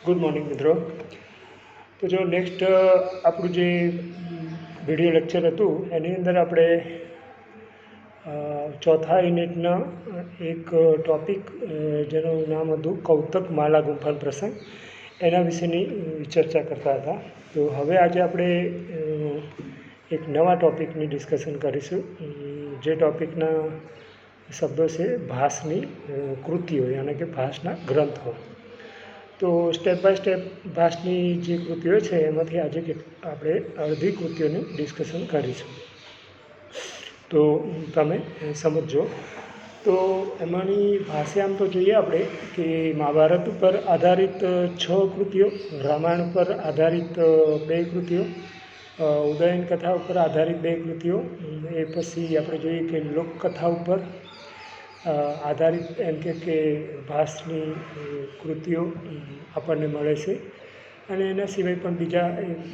Good morning મિત્રો. તો જો નેક્સ્ટ આપણું જે વિડીયો લેક્ચર હતું એની અંદર આપણે ચોથા યુનિટના એક ટૉપિક જેનું નામ હતું કૌતક માલા ગુંફન પ્રસંગ, એના વિશેની ચર્ચા કરતા હતા. તો હવે આજે આપણે એક નવા ટૉપિકની ડિસ્કશન કરીશું, જે ટૉપિકના શબ્દો છે ભાસની કૃતિઓ, યાની કે ભાસના ગ્રંથો. તો સ્ટેપ બાય સ્ટેપ ભાસની જે કૃતિઓ છે એમાંથી આજે આપણે અડધી કૃતિઓનું ડિસ્કશન કરીશું, તો તમે સમજો. તો એમાંની ભાષા આમ તો જોઈએ આપણે કે મહાભારત ઉપર આધારિત 6 કૃતિઓ, રામાયણ ઉપર આધારિત 2 કૃતિઓ, ઉદયન કથા ઉપર આધારિત 2 કૃતિઓ, એ પછી આપણે જોઈએ કે લોકકથા ઉપર આધારિત એમ કે ભાસની કૃતિઓ આપણને મળે છે, અને એના સિવાય પણ બીજા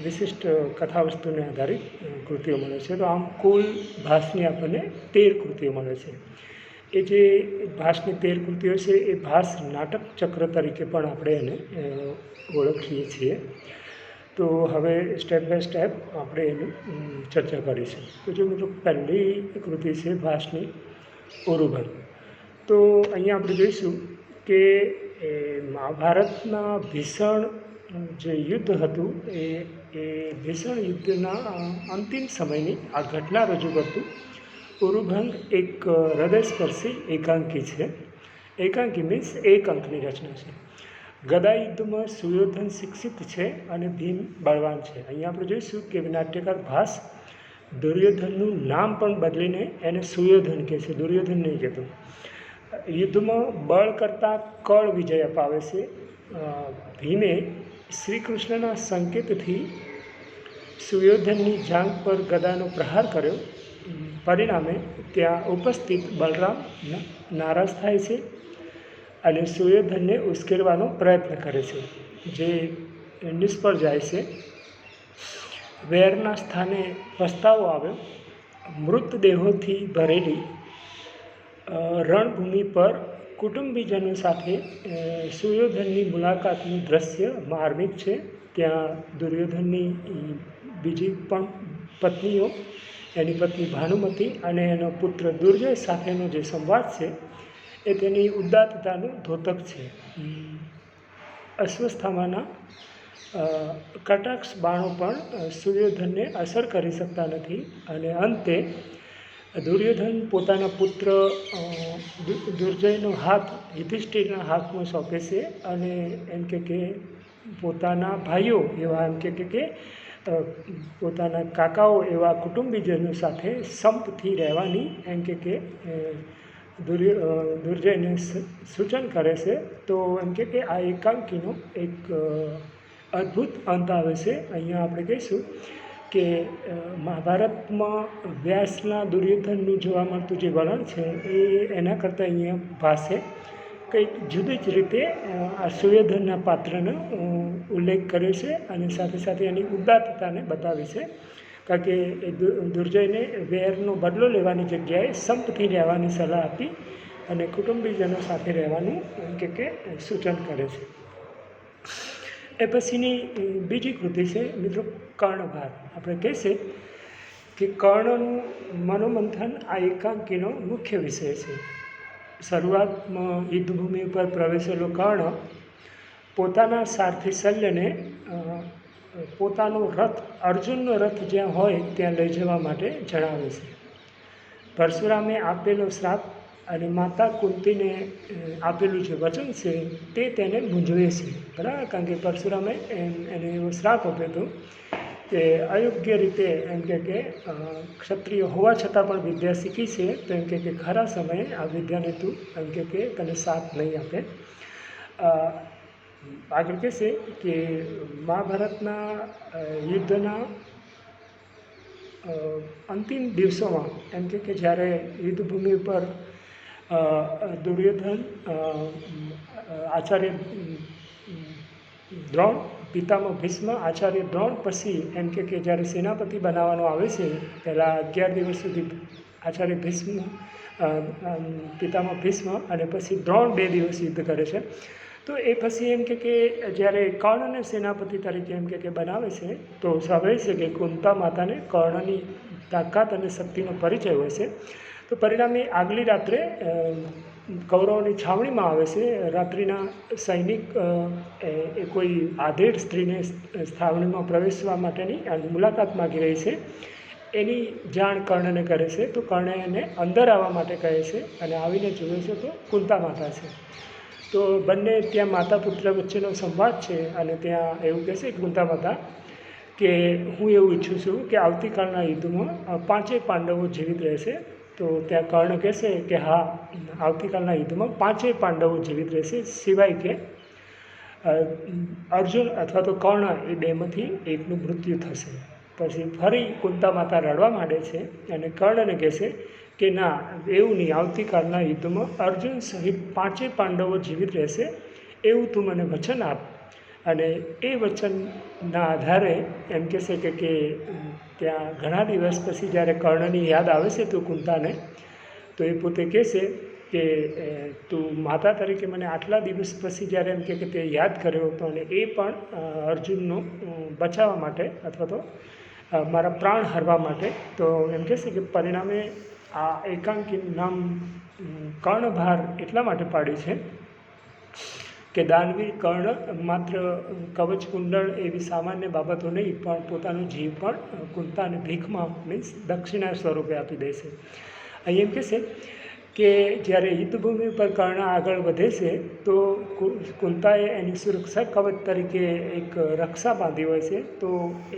વિશિષ્ટ કથા વસ્તુને આધારિત કૃતિઓ મળે છે. તો આમ કુલ ભાસની આપણને 13 કૃતિઓ મળે છે. એ જે ભાસની 13 કૃતિઓ છે એ ભાસ નાટક ચક્ર તરીકે પણ આપણે એને ઓળખીએ છીએ. તો હવે સ્ટેપ બાય સ્ટેપ આપણે એની ચર્ચા કરીશું. તો જો મિત્રો પહેલી કૃતિ છે ભાસની ઉરુભંગ. તો અહીંયા આપણે જોઈશું કે મહાભારતના ભીષણ જે યુદ્ધ હતું એ ભીષણ યુદ્ધના અંતિમ સમયની આ ઘટના રજૂ કરતું ઉરુભંગ એક હૃદયસ્પર્શી એકાંકી છે. એકાંકી મીન્સ એક અંકની રચના છે. ગદા યુદ્ધમાં સુયોધન શિક્ષિત છે અને ભીમ બળવાન છે. અહીંયા આપણે જોઈશું કે નાટ્યકાર ભાસ દુર્યોધનનું નામ પણ બદલીને એને સુયોધન કહે છે, દુર્યોધન નહીં કહેતો. યુદ્ધમાં બળ કરતાં કળ વિજય અપાવે છે. ભીમે શ્રી કૃષ્ણના સંકેતથી સુયોધનની જાંઘ પર ગદાનો પ્રહાર કર્યો. પરિણામે ત્યાં ઉપસ્થિત બલરામ નારાજ થાય છે અને સુયોધનને ઉશ્કેરવાનો પ્રયત્ન કરે છે, જે નિષ્ફળ જાય છે. વેરના સ્થાને પસ્તાવો આવ્યો. મૃતદેહોથી ભરેલી રણભૂમિ પર કુટુંબીજનો સાથે સુયોધનની મુલાકાતનું દ્રશ્ય માર્મિક છે. ત્યાં દુર્યોધનની બીજી પણ પત્નીઓ, એની પત્ની ભાનુમતી અને એનો પુત્ર દુર્જય સાથેનો જે સંવાદ છે એ તેની ઉદાત્તતાનું દ્યોતક છે. અશ્વસ્થામાના કટાક્ષ બાણો પણ સુયોધનને અસર કરી શકતા નથી, અને અંતે દુર્યોધન પોતાના પુત્ર દુર્જયનો હાથ યુધિષ્ઠિરના હાથમાં સોંપે છે અને એમ કે પોતાના ભાઈઓ એવા એમ કે પોતાના કાકાઓ એવા કુટુંબીજનો સાથે સંપથી રહેવાની એમ કે દુર્જયને સૂચન કરે છે. તો એમ કે આ એકાંકીનો એક અદ્ભુત અંત આવે છે. અહીંયા આપણે કહીશું કે મહાભારતમાં વ્યાસના દુર્યોધનનું જોવા મળતું જે વલણ છે એ એના કરતાં અહીંયા ભાસે કંઈક જુદી જ રીતે આ સુયોધનના પાત્રનો ઉલ્લેખ કર્યો છે, અને સાથે સાથે એની ઉદાત્તતાને બતાવી છે. કારણ કે એ દુર્જયને વેરનો બદલો લેવાની જગ્યાએ સંપથી રહેવાની સલાહ આપી અને કુટુંબીજનો સાથે રહેવાનું કે સૂચન કરે છે. એ પછીની બીજી કૃતિ છે મિત્રો કર્ણભાર. આપણે કહીએ કે કર્ણનું મનોમંથન આ એકાંકીનો મુખ્ય વિષય છે. શરૂઆતમાં યુદ્ધભૂમિ ઉપર પ્રવેશેલો કર્ણ પોતાના સારથી શલ્યને પોતાનો રથ, અર્જુનનો રથ જ્યાં હોય ત્યાં લઈ જવા માટે જણાવે છે. પરશુરામે આપેલો શ્રાપ અને માતા કુંતીને આપેલું જે વચન છે તે તેને મૂંઝવે છે, બરાબર. કારણ કે પરશુરામે એને એવો શ્રાપ આપ્યો હતો કે અયોગ્ય રીતે એમ કે ક્ષત્રિય હોવા છતાં પણ વિદ્યા શીખી છે, તો એમ કે ખરા સમયે આ વિદ્યાને તું એમ કે તને સાથ નહીં આપે. આગળ કહેશે કે મહાભારતના યુદ્ધના અંતિમ દિવસોમાં એમ કે જ્યારે યુદ્ધભૂમિ ઉપર દુર્યોધન આચાર્ય દ્રોણ, પિતામહ ભીષ્મ, આચાર્ય દ્રોણ પછી એમ કે જ્યારે સેનાપતિ બનાવવાનો આવે છે, પહેલાં 11 દિવસ સુધી આચાર્ય ભીષ્મ, પિતામહ ભીષ્મ અને પછી દ્રોણ 2 દિવસ યુદ્ધ કરે છે. તો એ પછી એમ કે જ્યારે કર્ણને સેનાપતિ તરીકે એમ કે બનાવે છે તો સ્વાભાવિક છે કે કુંતા માતાને કર્ણની તાકાત અને શક્તિનો પરિચય હોય છે. તો પરિણામે આગલી રાત્રે કૌરવોની છાવણીમાં આવે છે. રાત્રિના સૈનિક એ કોઈ આધેડ સ્ત્રીને છાવણીમાં પ્રવેશવા માટેની મુલાકાત માગી રહી છે એની જાણ કર્ણને કરે છે. તો કર્ણે એને અંદર આવવા માટે કહે છે અને આવીને જુએ છે તો કુંતા માતા છે. તો બંને ત્યાં માતા પુત્ર વચ્ચેનો સંવાદ છે અને ત્યાં એવું કહે છે કુંતા માતા કે હું એવું ઈચ્છું છું કે આવતીકાલના યુદ્ધમાં 5 પાંડવો જીવિત રહેશે. તો ત્યાં કર્ણ કહેશે કે હા, આવતીકાલના યુદ્ધમાં 5 પાંડવો જીવિત રહેશે, સિવાય કે અર્જુન અથવા તો કર્ણ એ બેમાંથી એકનું મૃત્યુ થશે. પછી ફરી કુંતા માતા રડવા માંડે છે અને કર્ણને કહેશે કે ના, એવું નહીં, આવતીકાલના યુદ્ધમાં અર્જુન સહિત 5 પાંડવો જીવિત રહેશે એવું તું મને વચન આપ. અને એ વચનના આધારે એમ કહેશે કે ત્યાં ઘણા દિવસ પછી જ્યારે કર્ણની યાદ આવે છે તો કુંતાને, તો એ પોતે કહેશે કે તું માતા તરીકે મને આટલા દિવસ પછી જ્યારે એમ કે તે યાદ કર્યો હતો અને એ પણ અર્જુનનો બચાવવા માટે અથવા તો મારા પ્રાણ હરવા માટે. તો એમ કહેશે કે પરિણામે આ એકાંકીનું નામ કર્ણભાર એટલા માટે પાડ્યું છે કે દાનવીર કર્ણ માત્ર કવચ કુંડળ એવી સામાન્ય બાબતો નહીં પણ પોતાનો જીવ પણ કુંતાને ભીખમાં મીન્સ દક્ષિણા સ્વરૂપે આપી દે છે. અહીં એમ કહેશે કે જ્યારે યુદ્ધભૂમિ પર કર્ણ આગળ વધે છે તો કુંતાએ એની સુરક્ષા કવચ તરીકે એક રક્ષા બાંધી હોય છે. તો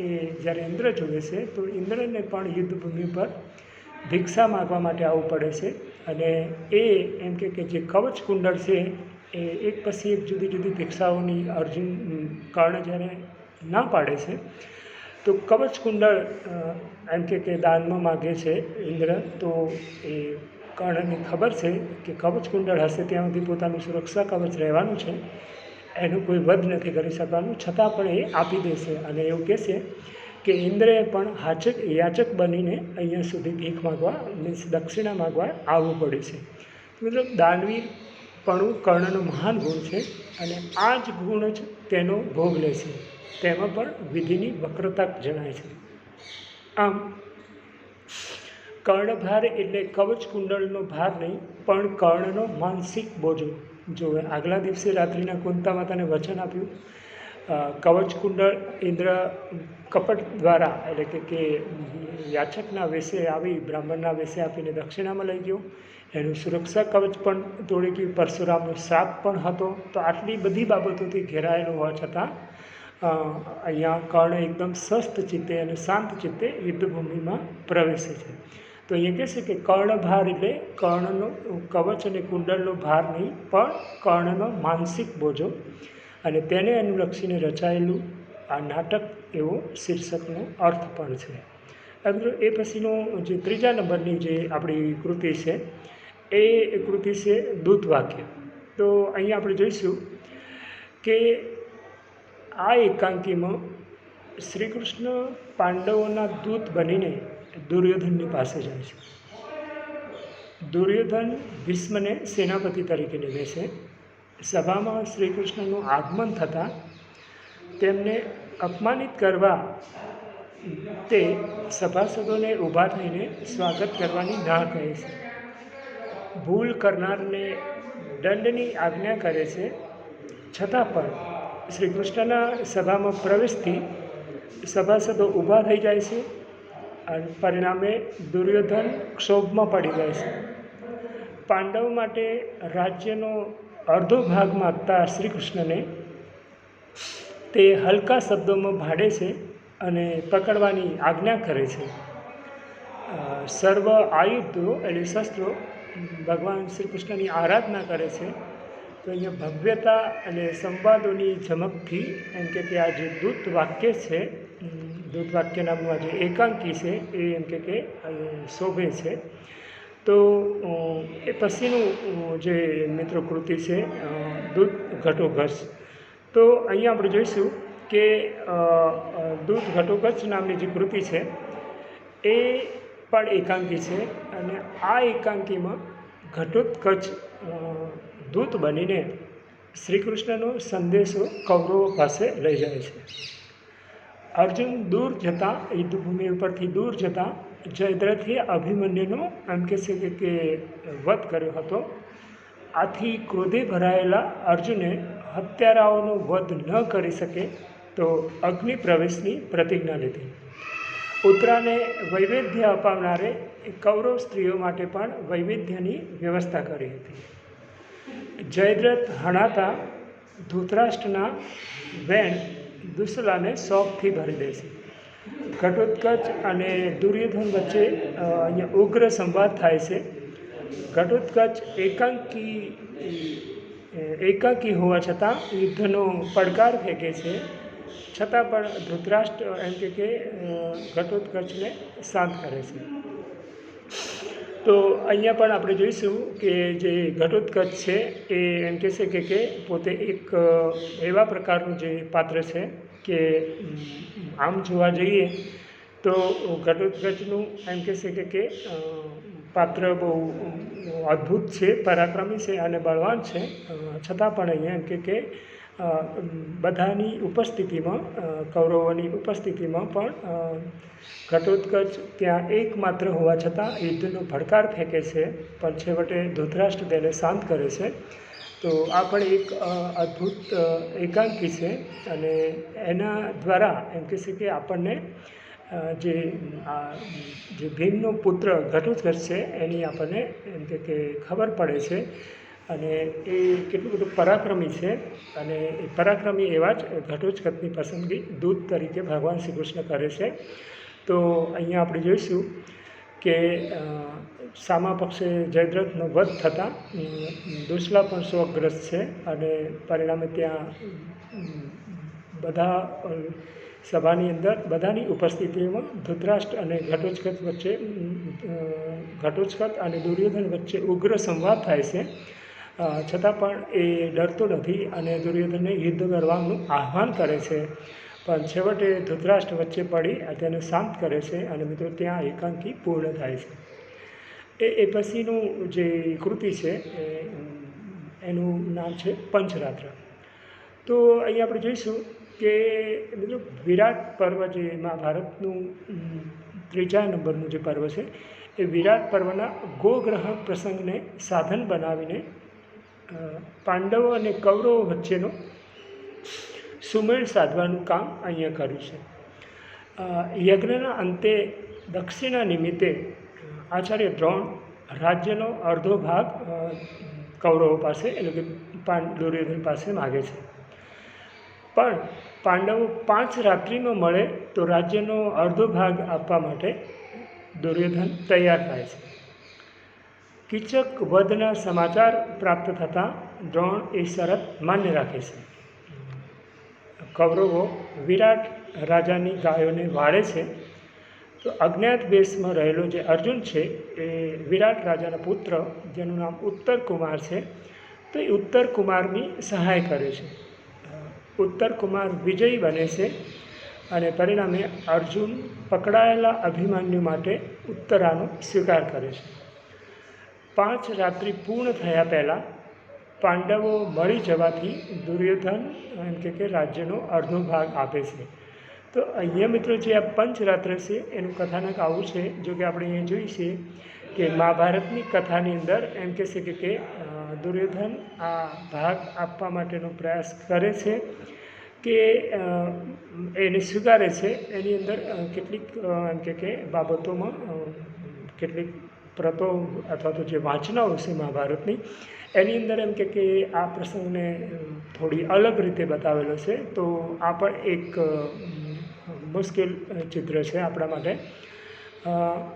એ જ્યારે ઇન્દ્ર જુએ છે તો ઇન્દ્રને પણ યુદ્ધભૂમિ પર ભિક્ષા માગવા માટે આવવું પડે છે. અને એ એમ કે જે કવચ કુંડળ છે એ એક પછી એક જુદી જુદી ભિક્ષાઓની અર્જુન કર્ણ જ્યારે ના પાડે છે તો કવચ કુંડળ એમ કે દાનમાં માગે છે ઇન્દ્ર. તો એ કર્ણને ખબર છે કે કવચ કુંડળ હશે ત્યાં સુધી પોતાનું સુરક્ષા કવચ રહેવાનું છે, એનું કોઈ વધ નથી કરી શકવાનું, છતાં પણ એ આપી દેશે. અને એવું કહેશે કે ઇન્દ્રએ પણ યાચક બનીને અહીંયા સુધી ભીખ માગવા મીન્સ દક્ષિણા માગવા આવવું પડે છે. મતલબ દાનવીરપણું કર્ણનો મહાન ગુણ છે અને આ જ ગુણ જ તેનો ભોગ લે છે. તેમાં પણ વિધિની વક્રતા જણાય છે. આમ કર્ણભાર એટલે કવચ કુંડળનો ભાર નહીં પણ કર્ણનો માનસિક બોજો. જો આગલા દિવસે રાત્રિના કુંતા માતાને વચન આપ્યું, કવચ કુંડળ ઇન્દ્ર કપટ દ્વારા એટલે કે યાચકના વેશે આવી બ્રાહ્મણના વેશે આપીને દક્ષિણામાં લઈ ગયો. એનું સુરક્ષા કવચ પણ તોડી ગયું, પરશુરામનો શ્રાપ પણ હતો. તો આટલી બધી બાબતોથી ઘેરાયેલો હોવા છતાં અહીંયા કર્ણ એકદમ સ્વસ્થ ચિત્તે અને શાંત ચિત્તે યુદ્ધભૂમિમાં પ્રવેશે છે. તો અહીંયા કહેશે કે કર્ણભાર એટલે કર્ણનો કવચ અને કુંડળનો ભાર નહીં પણ કર્ણનો માનસિક બોજો. અને તેને અનુલક્ષીને રચાયેલું આ નાટક એવો શીર્ષકનો અર્થ પણ છે. એ પછીનો જે 3જા નંબરની જે આપણી કૃતિ છે એ કૃતિ છે દૂતવાક્ય. તો અહીંયા આપણે જોઈશું કે આ એકાંકીમાં શ્રી કૃષ્ણ પાંડવોના દૂત બનીને દુર્યોધનની પાસે જાય છે. દુર્યોધન ભીષ્મને સેનાપતિ તરીકે નિમે છે. સભામાં શ્રી કૃષ્ણનું આગમન થતાં તેમને અપમાનિત કરવા તે સભાસદોને ઊભા થઈને સ્વાગત કરવાની ના કહે છે. ભૂલ કરનારને દંડની આજ્ઞા કરે છે. છતાં પણ શ્રી કૃષ્ણના સભામાં પ્રવેશથી સભાસદો ઊભા થઈ જાય છે અને પરિણામે દુર્યોધન ક્ષોભમાં પડી જાય છે. પાંડવ માટે રાજ્યનો અડધો ભાગ માગતા શ્રી કૃષ્ણને તે હલકા શબ્દોમાં ભાડે છે અને પકડવાની આજ્ઞા કરે છે. સર્વ આયુધો એટલે શસ્ત્રો ભગવાન શ્રી કૃષ્ણની આરાધના કરે છે. તો અહીંયા ભવ્યતા અને સંવાદોની ઝમકથી એમ કે આ જે દૂત વાક્ય છે, દૂત વાક્ય નામનું આ જે એકાંકી છે એ એમ કે શોભે છે. તો એ પછીનું જે મિત્રો કૃતિ છે દૂત ઘટોઘચ. તો અહીંયા આપણે જોઈશું કે દૂત ઘટોઘચ નામની જે કૃતિ છે એ પણ એકાંકી છે. અને આ એકાંકીમાં ઘટોત્કચ દૂત બનીને શ્રી કૃષ્ણનો સંદેશો કૌરવો પાસે લઈ જાય છે. અર્જુન દૂર જતાં, યુદ્ધભૂમિ ઉપરથી દૂર જતાં જયદ્રથે અભિમન્યુનો એમ કહે છે કે વધ કર્યો હતો. આથી ક્રોધે ભરાયેલા અર્જુને હત્યારાઓનો વધ ન કરી શકે તો અગ્નિ પ્રવેશની પ્રતિજ્ઞા લીધી. ઉત્તરાને વૈવિધ્ય અપાવનારે કૌરવ સ્ત્રીઓ માટે પણ વૈવિધ્યની વ્યવસ્થા કરી હતી. જયદ્રથ હણાતા ધૃતરાષ્ટ્રના વેણ દુસલાને શોખથી ભરી દે છે. ઘટોત્કચ અને દુર્યોધન વચ્ચે અહીંયા ઉગ્ર સંવાદ થાય છે. ઘટોત્કચ એકાંકી હોવા છતાં યુદ્ધનો પડકાર ફેંકે છે. છતાં પણ ધૃતરાષ્ટ્ર એમ કે ઘટોત્કચને શાંત કરે છે. તો અહીંયા પણ આપણે જોઈશું કે જે ઘટોત્કચ છે એ એમ કહેશે કે પોતે એક એવા પ્રકારનું જે પાત્ર છે કે આમ જોવા જઈએ તો ઘટોત્કચનું એમ કહેશે કે પાત્ર બહુ અદ્ભુત છે, પરાક્રમી છે અને બળવાન છે. છતાં પણ અહીંયા એમ કે બધાની ઉપસ્થિતિમાં, કૌરવોની ઉપસ્થિતિમાં પણ ઘટોત્કચ ત્યાં એકમાત્ર હોવા છતાં યુદ્ધનો ભડકાર ફેંકે છે, પણ છેવટે ધૃતરાષ્ટ્ર તેને શાંત કરે છે. તો આ પણ એક અદ્ભુત એકાંકી છે અને એના દ્વારા એમ કહેશે કે આપણને જે ભીમનો પુત્ર ઘટોત્કચ છે એની આપણને એમ કે ખબર પડે છે અને એ કેટલું બધું પરાક્રમી છે. અને એ પરાક્રમી એવા જ ઘટોત્કચની પસંદગી દૂત તરીકે ભગવાન શ્રી કૃષ્ણ કરે છે. તો અહીંયા આપણે જોઈશું કે સામા પક્ષે જયદ્રથનો વધ થતાં દુસલા પણ શોકગ્રસ્ત છે અને પરિણામે ત્યાં બધા સભાની અંદર બધાની ઉપસ્થિતિમાં ધૃતરાષ્ટ્ર અને ઘટોત્કચ અને દુર્યોધન વચ્ચે ઉગ્ર સંવાદ થાય છે. છતાં પણ એ ડરતો નથી અને દુર્યોધનને યુદ્ધ કરવાનું આહ્વાન કરે છે. પણ છેવટે ધૃતરાષ્ટ્ર વચ્ચે પડી તેને શાંત કરે છે અને મિત્રો ત્યાં એકાંકી પૂર્ણ થાય છે. એ પછીનું જે કૃતિ છે એનું નામ છે પંચરાત્ર. તો અહીં આપણે જોઈશું કે મિત્રો વિરાટ પર્વ જે મહાભારતનું ત્રીજા નંબરનું જે પર્વ છે એ વિરાટ પર્વના ગોગ્રહણ પ્રસંગને સાધન બનાવીને પાંડવો અને કૌરવો વચ્ચેનો સુમેળ સાધવાનું કામ અહીંયા કર્યું છે. યજ્ઞના અંતે દક્ષિણા નિમિત્તે આચાર્ય દ્રોણ રાજ્યનો અડધો ભાગ કૌરવો પાસે એટલે કે દુર્યોધન પાસે માગે છે. પણ પાંડવો 5 રાત્રિમાં મળે તો રાજ્યનો અડધો ભાગ આપવા માટે દુર્યોધન તૈયાર થાય છે. કીચક વધના સમાચાર પ્રાપ્ત થતાં દ્રોણ એ શરત માન્ય રાખે છે. કૌરવો વિરાટ રાજાની ગાયોને વાળે છે. તો અજ્ઞાત વેશમાં રહેલો જે અર્જુન છે એ વિરાટ રાજાના પુત્ર જેનું નામ ઉત્તર કુમાર છે, તો એ ઉત્તર કુમારની સહાય કરે છે. ઉત્તર કુમાર વિજયી બને છે અને પરિણામે અર્જુન પકડાયેલા અભિમન્યુ માટે ઉત્તરાનો સ્વીકાર કરે છે. 5 રાત્રિ પૂર્ણ થયા પહેલાં પાંડવો મળી જવાથી દુર્યોધન એમ કે રાજ્યનો અડધો ભાગ આપે છે. તો અહીંયા મિત્રો જે આ પંચરાત્ર છે એનું કથાનક આવું છે. જો કે આપણે અહીંયા જોઈએ છીએ કે મહાભારતની કથાની અંદર એમ કહેશે કે દુર્યોધન આ ભાગ આપવા માટેનો પ્રયાસ કરે છે કે એને સ્વીકારે છે. એની અંદર કેટલીક એમ કે બાબતોમાં કેટલીક પ્રતો અથવા તો જે વાંચનાઓ છે મહાભારતની એની અંદર એમ કે આ પ્રસંગને થોડી અલગ રીતે બતાવેલો છે. તો આ પણ એક મુશ્કેલ ચિત્ર છે આપણા માટે.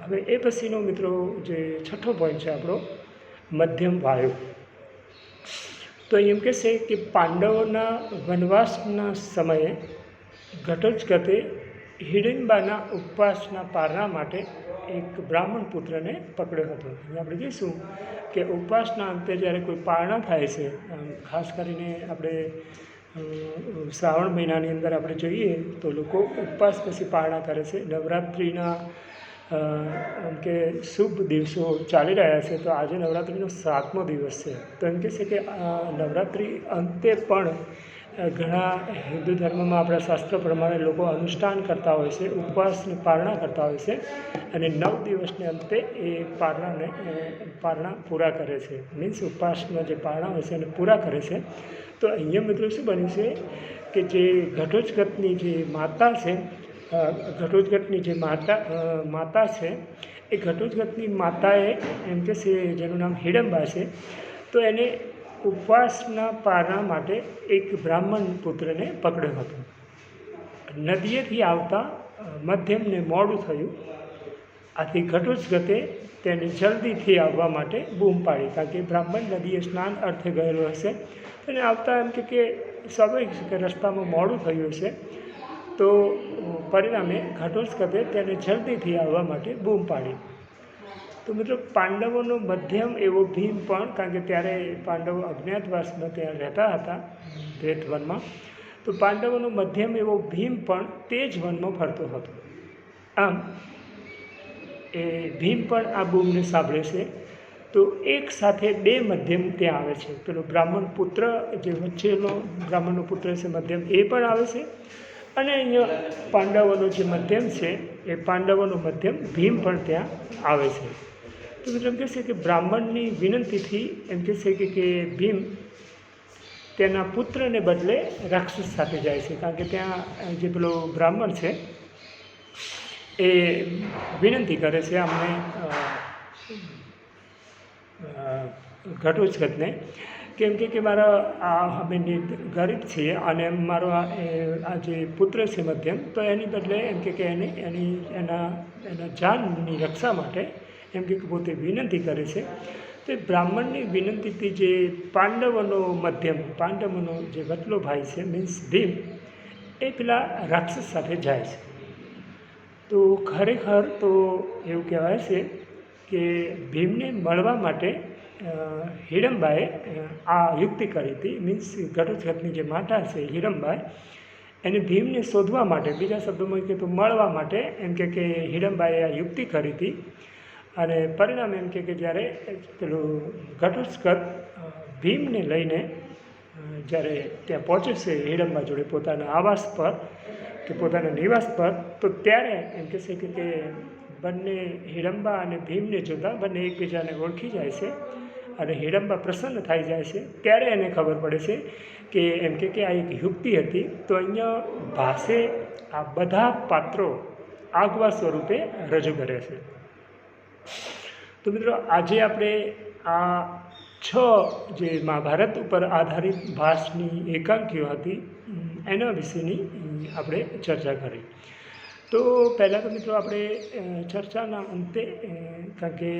હવે એ પછીનો મિત્રો જે છઠ્ઠો પોઈન્ટ છે આપણો મધ્યમ વાયુ. તો એમ કહેશે કે પાંડવોના વનવાસના સમયે ઘટોત્કચે હિડિંબાના ઉપવાસના પારણા માટે એક બ્રાહ્મણ પુત્રને પકડ્યો હતો. આપણે જોઈશું કે ઉપવાસના અંતે જ્યારે કોઈ પારણા થાય છે, ખાસ કરીને આપણે શ્રાવણ મહિનાની અંદર આપણે જોઈએ તો લોકો ઉપવાસ પછી પારણા કરે છે. નવરાત્રિના એમ કે શુભ દિવસો ચાલી રહ્યા છે. તો આજે નવરાત્રિનો 7મો દિવસ છે. તો એમ કહે છે કે નવરાત્રિ અંતે પણ ઘણા હિન્દુ ધર્મમાં આપણા શાસ્ત્ર પ્રમાણે લોકો અનુષ્ઠાન કરતા હોય છે, ઉપવાસની પારણા કરતા હોય છે અને 9 દિવસને અંતે એ પારણા પૂરા કરે છે. મીન્સ ઉપવાસના જે પારણા હોય છે એને પૂરા કરે છે. તો અહીંયા મિત્રો શું બન્યું છે કે જે ઘટોત્કચની જે માતા છે, ઘટોત્કચની જે માતા છે, એ ઘટોત્કચની માતાએ એમ કે છે જેનું નામ હિડમ્બા છે, તો એને ઉપવાસના પારણા માટે એક બ્રાહ્મણ પુત્રને પકડ્યો હતો. નદીએથી આવતા મધ્યમને મોડું થયું. આથી ઘટોત્કચે તેને જલ્દીથી આવવા માટે બૂમ પાડી, કારણ કે બ્રાહ્મણ નદીએ સ્નાન અર્થે ગયેલો હશે. અને આવતા એમ કે સ્વાભાવિક છે કે રસ્તામાં મોડું થયું હશે, તો પરિણામે ઘટોત્કચે તેને જલ્દીથી આવવા માટે બૂમ પાડી. તો મિત્રો પાંડવોનો મધ્યમ એવો ભીમ પણ, કારણ કે ત્યારે પાંડવો અજ્ઞાતવાસમાં ત્યાં રહેતા હતા ભેત વનમાં, તો પાંડવોનો મધ્યમ એવો ભીમ પણ તે જ વનમાં ફરતો હતો. આમ એ ભીમ પણ આ બૂમને સાંભળે છે. તો એક સાથે 2 મધ્યમ ત્યાં આવે છે. પેલો બ્રાહ્મણ પુત્ર જે વચ્ચેનો બ્રાહ્મણનો પુત્ર છે મધ્યમ, એ પણ આવે છે. અને અહીંયા પાંડવોનો જે મધ્યમ છે, એ પાંડવોનો મધ્યમ ભીમ પણ ત્યાં આવે છે. તો મિત્રો એમ કહેશે કે બ્રાહ્મણની વિનંતીથી એમ કહેશે કે ભીમ તેના પુત્રને બદલે રાક્ષસ સાથે જાય છે, કારણ કે ત્યાં જે પેલો બ્રાહ્મણ છે એ વિનંતી કરે છે અમને ઘટોત્કચને, કેમ કે મારા અમે ગરીબ છીએ અને મારો આ જે પુત્ર છે મધ્યમ, તો એની બદલે એમ કે એના જાનની રક્ષા માટે એમ કે પોતે વિનંતી કરે છે. તો એ બ્રાહ્મણની વિનંતીથી જે પાંડવોનો મધ્યમ, પાંડવોનો જે વચલો ભાઈ છે મીન્સ ભીમ, એ પેલા રાક્ષસ સાથે જાય છે. તો ખરેખર તો એવું કહેવાય છે કે ભીમને મળવા માટે હિડમ્બાએ આ યુક્તિ કરી હતી. મીન્સ ઘટોત્કચની જે માતા છે હિડમ્બા, એને ભીમને શોધવા માટે, બીજા શબ્દોમાં કહે તો મળવા માટે એમ કે હિડમ્બાએ આ યુક્તિ કરી હતી. અને પરિણામે એમ કે જ્યારે પેલું ઘટોત્કચ ભીમને લઈને જ્યારે ત્યાં પહોંચે છે હિડમ્બા જોડે પોતાના આવાસ પર કે પોતાના નિવાસ પર, તો ત્યારે એમ કહેશે કે બંને હિડમ્બા અને ભીમને જોતાં બંને એકબીજાને ઓળખી જાય છે અને હિડમ્બા પ્રસન્ન થઈ જાય છે. ત્યારે એને ખબર પડે છે કે એમ કે આ એક યુક્તિ હતી. તો અહીંયા ભાસે આ બધા પાત્રો આગવા સ્વરૂપે રજૂ કરે છે. તો મિત્રો આજે આપણે આ 6 જે મહાભારત ઉપર આધારિત ભાસની એકાંકીઓ હતી એના વિશેની આપણે ચર્ચા કરી. તો પહેલાં તો મિત્રો આપણે ચર્ચાના અંતે, કારણ કે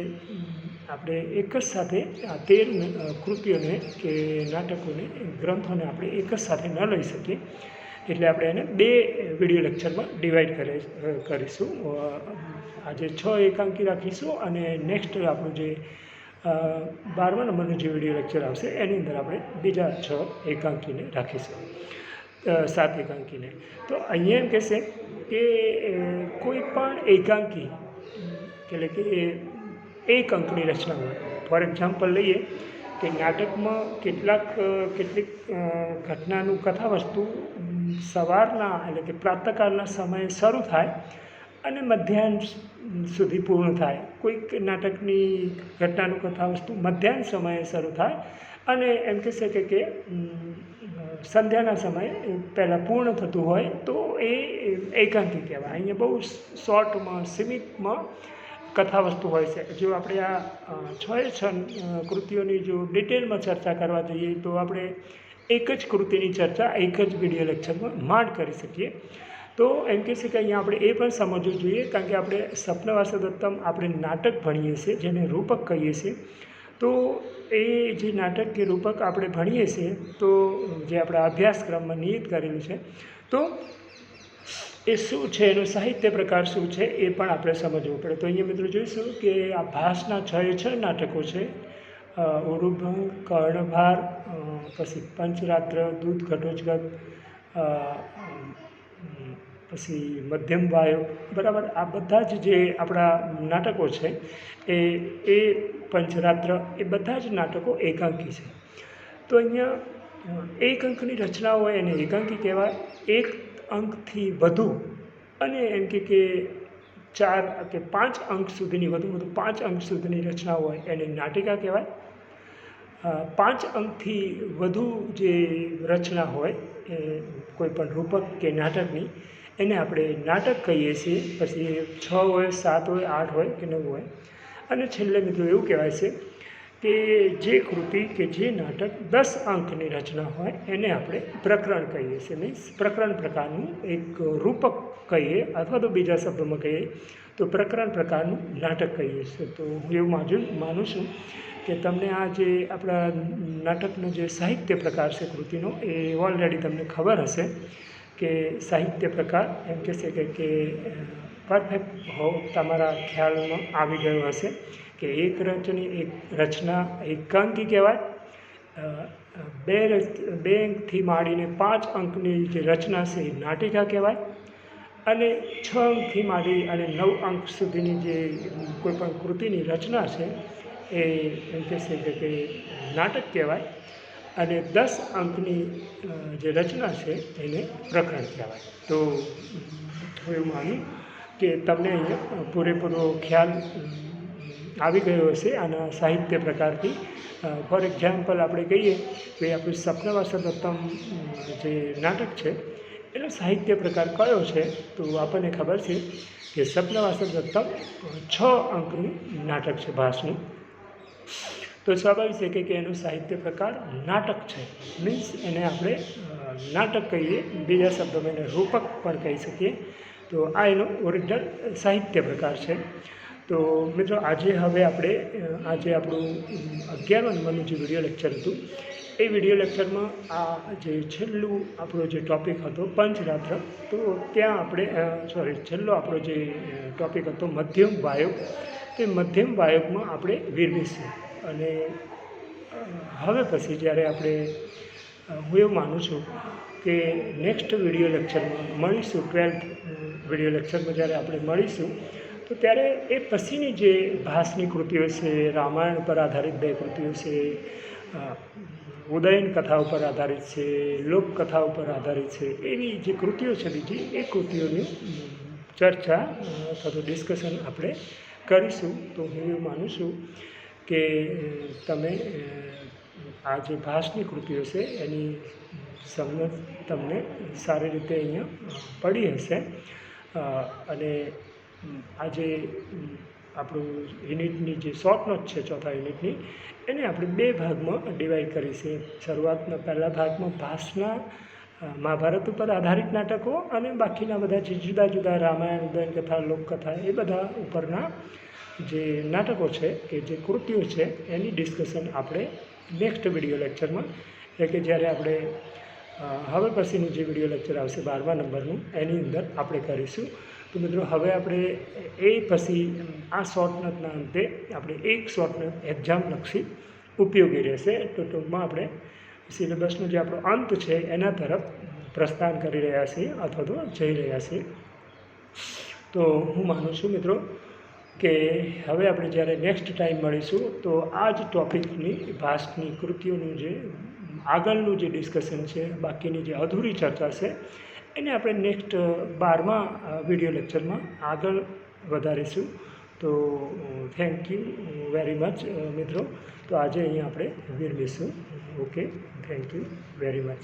આપણે એક જ સાથે આ 13 કૃતિઓને કે નાટકોને, ગ્રંથોને આપણે એક જ સાથે ન લઈ શકીએ, એટલે આપણે એને 2 વિડીયો લેક્ચરમાં ડિવાઈડ કરીશું. આજે 6 એકાંકી રાખીશું અને નેક્સ્ટ આપણું જે 12મા નંબરનું જે વિડીયો લેક્ચર આવશે એની અંદર આપણે બીજા 6 એકાંકીને રાખીશું, 7 એકાંકીને. તો અહીંયા એમ કહેશે કે કોઈ પણ એકાંકી એટલે કે એક અંકની રચના હોય. ફોર એક્ઝામ્પલ લઈએ કે નાટકમાં કેટલીક ઘટનાનું કથાવસ્તુ સવારના એટલે કે પ્રાતઃકાળના સમયે શરૂ થાય અને મધ્યાહન સુધી પૂર્ણ થાય. કોઈક નાટકની ઘટનાનું કથાવસ્તુ મધ્યાહન સમયે શરૂ થાય અને એમ કહેશે કે સંધ્યાના સમયે પહેલાં પૂર્ણ થતું હોય, તો એ એકાંકી કહેવાય. અહીંયા બહુ શોર્ટમાં, સીમિતમાં કથાવસ્તુ હોય છે. જો આપણે આ 6 કૃતિઓની જો ડિટેલમાં ચર્ચા કરવા જઈએ તો આપણે એક જ કૃતિની ચર્ચા એક જ વિડીયો લેક્ચરમાં માંડ કરી શકીએ. તો એમ કહેશે કે અહીંયા આપણે એ પણ સમજવું જોઈએ, કારણ કે આપણે સ્વપ્નવાસદત્તમ આપણે નાટક ભણીએ છીએ જેને રૂપક કહીએ છીએ. તો એ જે નાટક કે રૂપક આપણે ભણીએ છીએ, તો જે આપણા અભ્યાસક્રમમાં નિયત કરેલું છે, તો એ શું છે, એનો સાહિત્ય પ્રકાર શું છે એ પણ આપણે સમજવું પડે. તો અહીંયા મિત્રો જોઈશું કે આ ભાસના 6 નાટકો છે. ઉરુભંગ, કર્ણભાર, પછી પંચરાત્ર, દૂત ઘટોત્કચ, પછી મધ્યમ વાયુ, બરાબર. આ બધા જ જે આપણા નાટકો છે એ પંચરાત્ર, એ બધા જ નાટકો એકાંકી છે. તો અહીંયા એક અંકની રચના હોય એને એકાંકી કહેવાય. એક અંકથી વધુ અને એમ કે 4 કે 5 અંક સુધીની, વધુ 5 અંક સુધીની રચના હોય એને નાટિકા કહેવાય. 5 અંકથી વધુ જે રચના હોય એ કોઈ પણ રૂપક કે નાટકની, એને આપણે નાટક કહીએ છીએ. પછી 6 હોય, 7 હોય, 8 હોય કે 9 હોય. અને છેલ્લે મિત્રો એવું કહેવાય છે કે જે કૃતિ કે જે નાટક 10 અંકની રચના હોય એને આપણે પ્રકરણ કહીએ છીએ. મીન્સ પ્રકરણ પ્રકારનું એક રૂપક કહીએ, અથવા તો બીજા શબ્દોમાં કહીએ તો પ્રકરણ પ્રકારનું નાટક કહીએ છીએ. તો હું એવું માનું છું કે તમને આ જે આપણા નાટકનો જે સાહિત્ય પ્રકાર છે કૃતિનો, એ ઓલરેડી તમને ખબર હશે કે સાહિત્ય પ્રકાર એમ કહેશે કે પરફેક્ટ તમારા ખ્યાલમાં આવી ગયો હશે કે એક રચના એકાંકી કહેવાય. 2 અંકથી માંડીને 5 અંકની જે રચના છે એ નાટિકા કહેવાય. અને 6 અંકથી માંડી અને 9 અંક સુધીની જે કોઈપણ કૃતિની રચના છે એ એમ કહેશે કે નાટક કહેવાય. અને 10 અંકની જે રચના છે એને પ્રકરણ કહેવાય. તો હું એવું માનું કે તમને અહીંયા પૂરેપૂરો ખ્યાલ આવી ગયો હશે આના સાહિત્ય પ્રકારથી. ફોર એક્ઝામ્પલ આપણે કહીએ કે આપણું સ્વપ્નવાસર દત્તમ જે નાટક છે એનો સાહિત્ય પ્રકાર કયો છે, તો આપણને ખબર છે કે સ્વપ્નવાસર દત્તમ 6 અંકનું નાટક છે ભાસનું. તો સ્વાભાવિક છે કે એનો સાહિત્ય પ્રકાર નાટક છે. મીન્સ એને આપણે નાટક કહીએ, બીજા શબ્દોમાં એને રૂપક પણ કહી શકીએ. તો આ એનો ઓરિજિનલ સાહિત્ય પ્રકાર છે. તો મિત્રો હવે આપણે આપણું 11મા નંબરનું જે વિડીયો લેક્ચર હતું એ વિડીયો લેક્ચરમાં આ જે છેલ્લું આપણો જે ટૉપિક હતો પંચરાત્ર, તો ત્યાં આપણે છેલ્લો આપણો જે ટૉપિક હતો મધ્યમ વાયુ, તે મધ્યમ વાયુમાં આપણે વિરમીશું. અને હવે પછી જ્યારે હું એવું માનું છું કે નેક્સ્ટ વિડીયો લેક્ચરમાં મળીશું, 12th વિડીયો લેક્ચરમાં જ્યારે આપણે મળીશું, તો ત્યારે એ પછીની જે ભાસની કૃતિઓ છે, રામાયણ પર આધારિત 2 કૃતિઓ છે, ઉદયન કથા ઉપર આધારિત છે, લોકકથા ઉપર આધારિત છે, એવી જે કૃતિઓ છે બીજી, એ કૃતિઓની ચર્ચા અથવા તો ડિસ્કશન આપણે કરીશું. તો હું એવું માનું છું કે તમે આ જે ભાસની કૃતિઓ છે એની સમજ તમને સારી રીતે અહીંયા પડી હશે. અને આ જે આપણું યુનિટની જે શોર્ટ નોટ છે, 4થા યુનિટની, એને આપણે 2 ભાગમાં ડિવાઈડ કરી છે. શરૂઆતના પહેલા ભાગમાં ભાસના મહાભારત ઉપર આધારિત નાટકો, અને બાકીના બધા જે જુદા જુદા રામાયણ, ઉદયન કથા, લોકકથા, એ બધા ઉપરના જે નાટકો છે કે જે કૃતિઓ છે એની ડિસ્કશન આપણે નેક્સ્ટ વિડીયો લેક્ચરમાં, એટલે કે જ્યારે આપણે હવે પછીનું જે વિડીયો લેક્ચર આવશે 12મા નંબરનું, એની અંદર આપણે કરીશું. તો મિત્રો હવે આપણે એ પછી આ શોર્ટ નોટના અંતે આપણે એક શોર્ટ નોટ એક્ઝામલક્ષી ઉપયોગી રહેશે. તો ટૂંકમાં આપણે સિલેબસનો જે આપણો અંત છે એના તરફ પ્રસ્થાન કરી રહ્યા છીએ અથવા તો જઈ રહ્યા છીએ. તો હું માનું છું મિત્રો કે હવે આપણે જ્યારે નેક્સ્ટ ટાઈમ મળીશું તો આ જ ટૉપિકની ભાસની કૃતિઓનું જે આગળનું જે ડિસ્કશન છે, બાકીની જે અધૂરી ચર્ચા છે, એને આપણે નેક્સ્ટ 12મા વિડીયો લેક્ચરમાં આગળ વધારીશું. તો થેન્ક યુ વેરી મચ મિત્રો. તો આજે અહીંયા આપણે વિરમીશું. Okay, thank you very much.